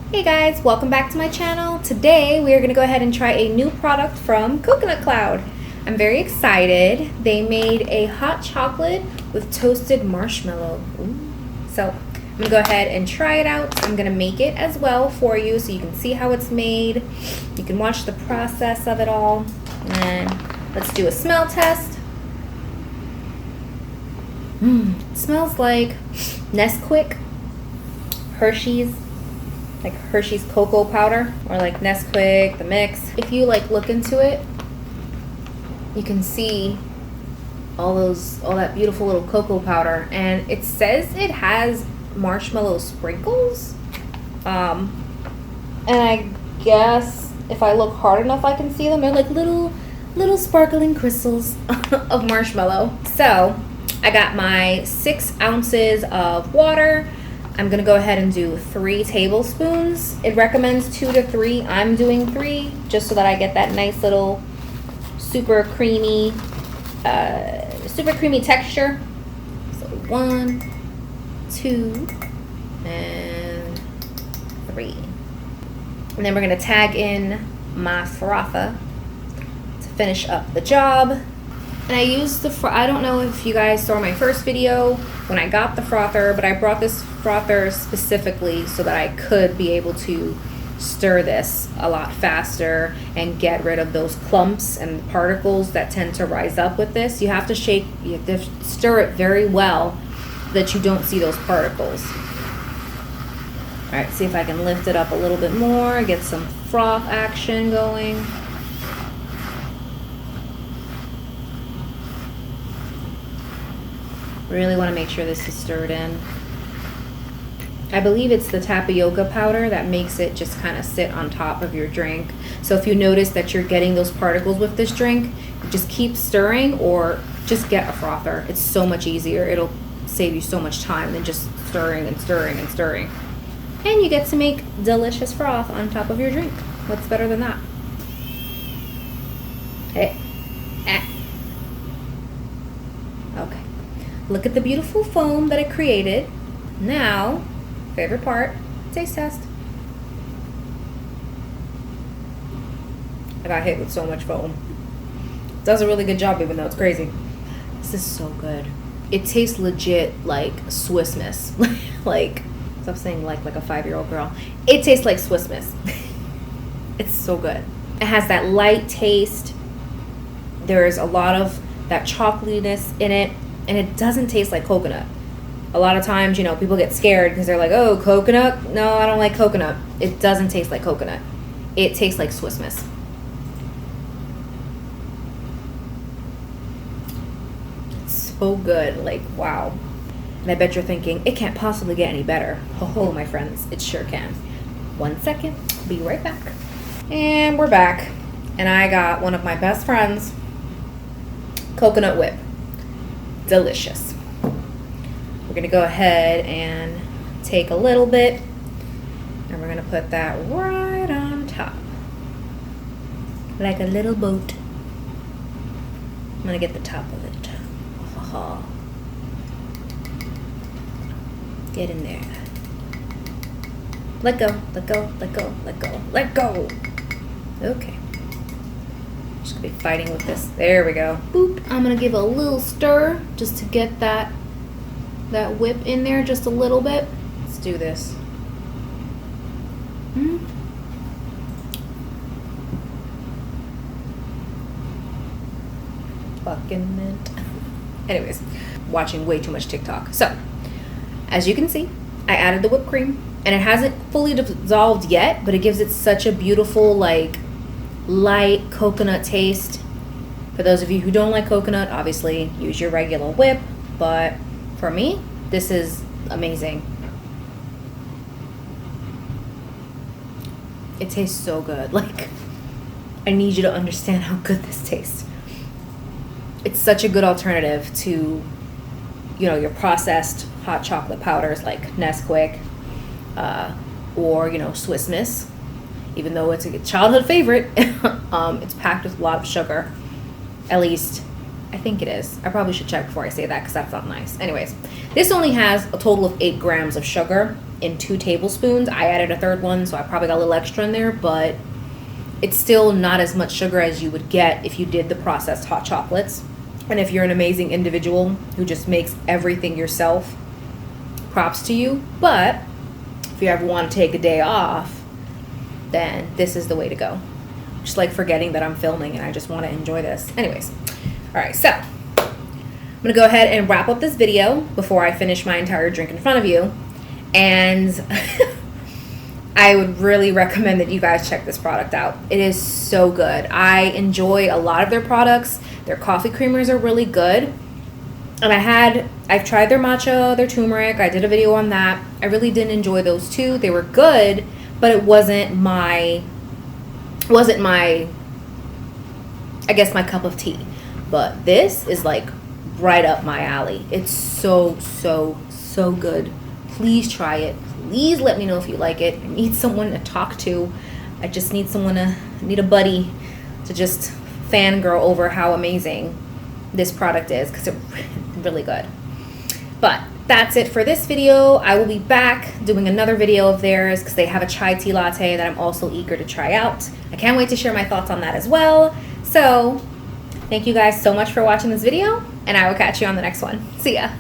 Hey guys, welcome back to my channel. Today we are going to go ahead and try a new product from Coconut Cloud. I'm very excited. They made a hot chocolate with toasted marshmallow. Ooh. So I'm going to go ahead and try it out. I'm going to make it as well for you so you can see how it's made. You can watch the process of it all. And let's do a smell test. It smells like Nesquik, Hershey's, like Hershey's cocoa powder, or like Nesquik, the mix. If you like look into it, you can see all that beautiful little cocoa powder, and it says it has marshmallow sprinkles. And I guess if I look hard enough, I can see them. They're like little sparkling crystals of marshmallow. So I got my 6 ounces of water. I'm gonna go ahead and do 3 tablespoons. It recommends 2 to 3. I'm doing 3 just so that I get that nice little super creamy texture. So 1, 2, and 3. And then we're gonna tag in my frother to finish up the job. And I used I don't know if you guys saw my first video when I got the frother, but I brought this frother specifically so that I could be able to stir this a lot faster and get rid of those clumps and particles that tend to rise up with this. You have to stir it very well so that you don't see those particles. All right, see if I can lift it up a little bit more, get some froth action going. Really want to make sure this is stirred in. I believe it's the tapioca powder that makes it just kind of sit on top of your drink. So if you notice that you're getting those particles with this drink, just keep stirring or just get a frother. It's so much easier. It'll save you so much time than just stirring and stirring and stirring. And you get to make delicious froth on top of your drink. What's better than that? Hey. Okay. Look at the beautiful foam that it created. Now, favorite part, taste test. I got hit with so much foam. It does a really good job even though it's crazy. This is so good. It tastes legit like Swiss Miss. Like, stop saying like a 5-year-old girl. It tastes like Swiss Miss. It's so good. It has that light taste. There's a lot of that chocolatiness in it. And it doesn't taste like coconut. A lot of times, people get scared because they're like, oh, coconut? No, I don't like coconut. It doesn't taste like coconut. It tastes like Swiss Miss. It's so good. Like, wow. And I bet you're thinking, it can't possibly get any better. Oh, my friends, it sure can. 1 second. Be right back. And we're back. And I got one of my best friends, coconut whip. Delicious. We're gonna go ahead and take a little bit and we're gonna put that right on top like a little boat. I'm gonna get the top of it. Get in there. Let go, let go, let go, let go, let go. Okay. Just gonna be fighting with this. There we go. Boop. I'm gonna give a little stir just to get that whip in there just a little bit. Let's do this. Fucking mint. Anyways, watching way too much TikTok. So, as you can see, I added the whipped cream, and it hasn't fully dissolved yet, but it gives it such a beautiful, like, light coconut taste. For those of you who don't like coconut, obviously use your regular whip, but for me, this is amazing. It tastes so good. Like, I need you to understand how good this tastes. It's such a good alternative to, your processed hot chocolate powders like Nesquik, or, Swiss Miss. Even though it's a childhood favorite, it's packed with a lot of sugar. At least, I think it is. I probably should check before I say that because that's not nice. Anyways, this only has a total of 8 grams of sugar. in 2 tablespoons. I added a third one, so I probably got a little extra in there, but it's still not as much sugar as you would get if you did the processed hot chocolates. And if you're an amazing individual who just makes everything yourself, props to you. But if you ever want to take a day off, then this is the way to go. Just like forgetting that I'm filming and I just want to enjoy this. Anyways, all right, so I'm gonna go ahead and wrap up this video before I finish my entire drink in front of you. And I would really recommend that you guys check this product out. It is so good. I enjoy a lot of their products. Their coffee creamers are really good. And I've tried their matcha, their turmeric. I did a video on that. I really didn't enjoy those two. They were good, but it wasn't my, I guess, my cup of tea. But this is like right up my alley. It's so, so, so good. Please try it. Please let me know if you like it. I need someone to talk to. I just need need a buddy to just fangirl over how amazing this product is, because it's really good. But that's it for this video. I will be back doing another video of theirs because they have a chai tea latte that I'm also eager to try out. I can't wait to share my thoughts on that as well. So thank you guys so much for watching this video, and I will catch you on the next one. See ya.